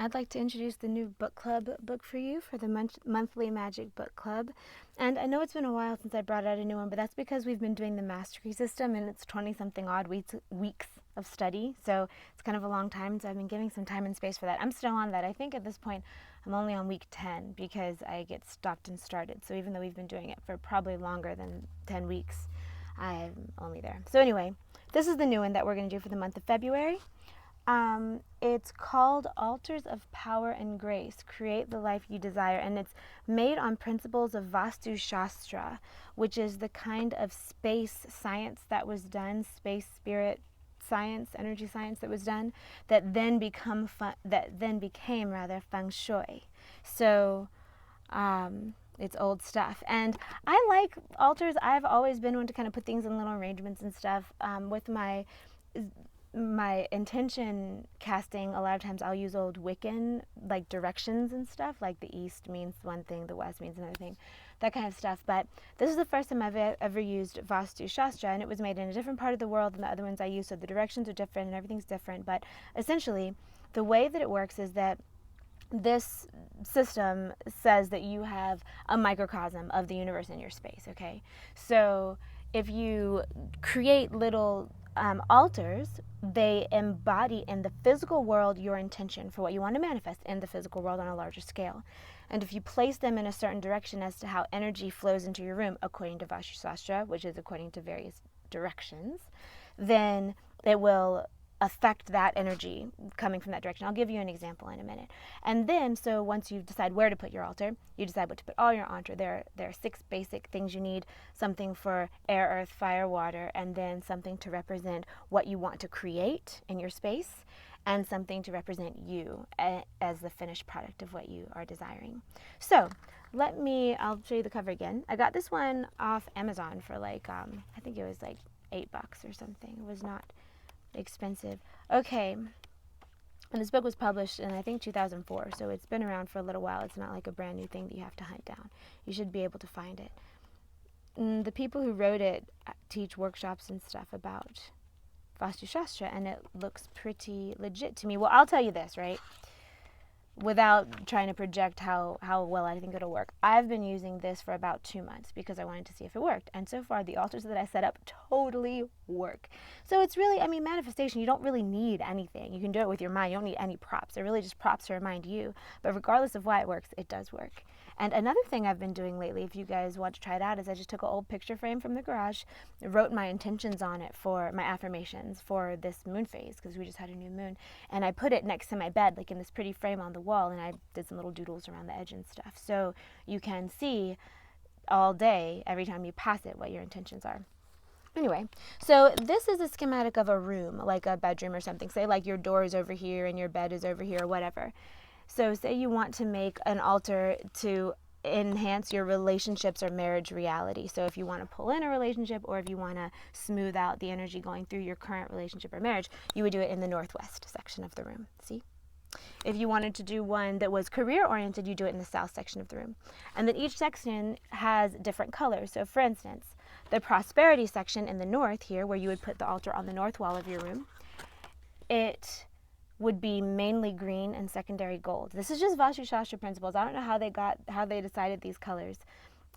I'd like to introduce the new book club book for you for the monthly Magic Book Club. And I know it's been a while since I brought out a new one, but that's because we've been doing the mastery system and it's 20-something odd weeks of study. So it's kind of a long time, so I've been giving some time and space for that. I'm still on that. I think at this point I'm only on week 10 because I get stopped and started. So even though we've been doing it for probably longer than 10 weeks, I'm only there. So anyway, this is the new one that we're going to do for the month of February. It's called Altars of Power and Grace, Create the Life You Desire, and it's made on principles of Vastu Shastra, which is the kind of space science that was done, space spirit science, energy science that was done, that then became feng shui. So it's old stuff, and I like altars. I've always been one to kind of put things in little arrangements and stuff. With my intention casting, a lot of times I'll use old Wiccan like directions and stuff, like the east means one thing, the west means another thing, that kind of stuff. But this is the first time I've ever used Vastu Shastra, and it was made in a different part of the world than the other ones I used, so the directions are different and everything's different. But essentially the way that it works is that this system says that you have a microcosm of the universe in your space, okay? So if you create little altars, they embody in the physical world your intention for what you want to manifest in the physical world on a larger scale. And if you place them in a certain direction as to how energy flows into your room, according to Vastu Shastra, which is according to various directions, then it will affect that energy coming from that direction. I'll give you an example in a minute. And then, so once you decide where to put your altar, you decide what to put all your altar. There are 6 basic things you need: something for air, earth, fire, water, and then something to represent what you want to create in your space, and something to represent you as the finished product of what you are desiring. So I'll show you the cover again. I got this one off Amazon for like, I think it was like $8 or something. It was not expensive. Okay, and this book was published in I think 2004, so it's been around for a little while. It's not like a brand new thing that you have to hunt down. You should be able to find it. The people who wrote it teach workshops and stuff about Vastu Shastra, and it looks pretty legit to me. Well, I'll tell you this, right? Without trying to project how well I think it'll work. I've been using this for about 2 months because I wanted to see if it worked. And so far, the altars that I set up totally work. So it's really, manifestation, you don't really need anything. You can do it with your mind. You don't need any props. They're really just props to remind you. But regardless of why it works, it does work. And another thing I've been doing lately, if you guys want to try it out, is I just took an old picture frame from the garage, wrote my intentions on it for my affirmations for this moon phase, because we just had a new moon, and I put it next to my bed, like in this pretty frame on the wall, and I did some little doodles around the edge and stuff. So you can see all day, every time you pass it, what your intentions are. Anyway, so this is a schematic of a room, like a bedroom or something. Say like your door is over here and your bed is over here or whatever. So say you want to make an altar to enhance your relationships or marriage reality. So if you want to pull in a relationship, or if you want to smooth out the energy going through your current relationship or marriage, you would do it in the northwest section of the room. See? If you wanted to do one that was career oriented, you do it in the south section of the room. And then each section has different colors. So for instance, the prosperity section in the north here, where you would put the altar on the north wall of your room, it would be mainly green and secondary gold. This is just Vastu Shastra principles. I don't know how they decided these colors.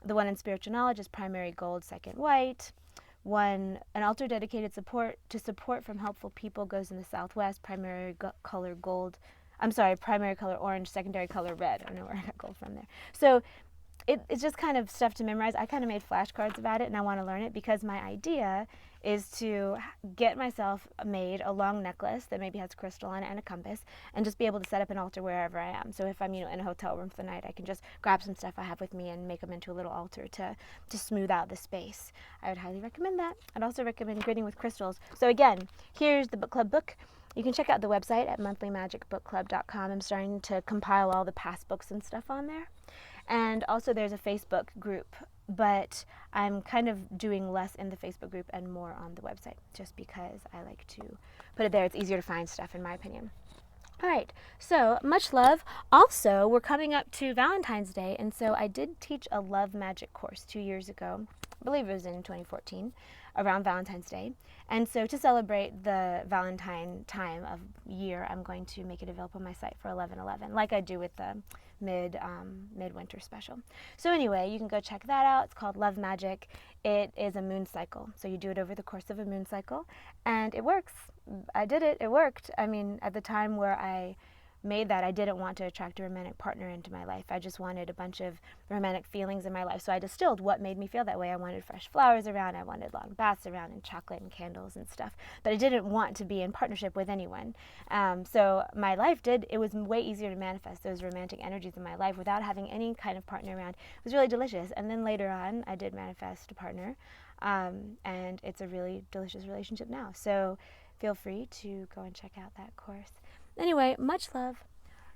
The one in spiritual knowledge is primary gold, second white. An altar dedicated to support from helpful people goes in the southwest, primary color orange, secondary color red. I don't know where I got gold from there. So it's just kind of stuff to memorize. I kind of made flashcards about it, and I want to learn it because my idea is to get myself made a long necklace that maybe has crystal on it and a compass, and just be able to set up an altar wherever I am. So if I'm in a hotel room for the night, I can just grab some stuff I have with me and make them into a little altar to smooth out the space. I would highly recommend that. I'd also recommend gridding with crystals. So again, here's the book club book. You can check out the website at monthlymagicbookclub.com. I'm starting to compile all the past books and stuff on there. And also there's a Facebook group, but I'm kind of doing less in the Facebook group and more on the website, just because I like to put it there. It's easier to find stuff, in my opinion. All right, so much love. Also, we're coming up to Valentine's Day, and so I did teach a love magic course 2 years ago. I believe it was in 2014. around Valentine's Day. And so to celebrate the Valentine time of year, I'm going to make it available on my site for 11/11, like I do with the midwinter special. So anyway, you can go check that out. It's called Love Magic. It is a moon cycle. So you do it over the course of a moon cycle, and it works. I did it. It worked. I mean, at the time where I made that, I didn't want to attract a romantic partner into my life. I just wanted a bunch of romantic feelings in my life. So I distilled what made me feel that way. I wanted fresh flowers around, I wanted long baths around, and chocolate and candles and stuff. But I didn't want to be in partnership with anyone. So my life it was way easier to manifest those romantic energies in my life without having any kind of partner around. It was really delicious. And then later on, I did manifest a partner. And it's a really delicious relationship now. So feel free to go and check out that course. Anyway, much love.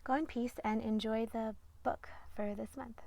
Go in peace and enjoy the book for this month.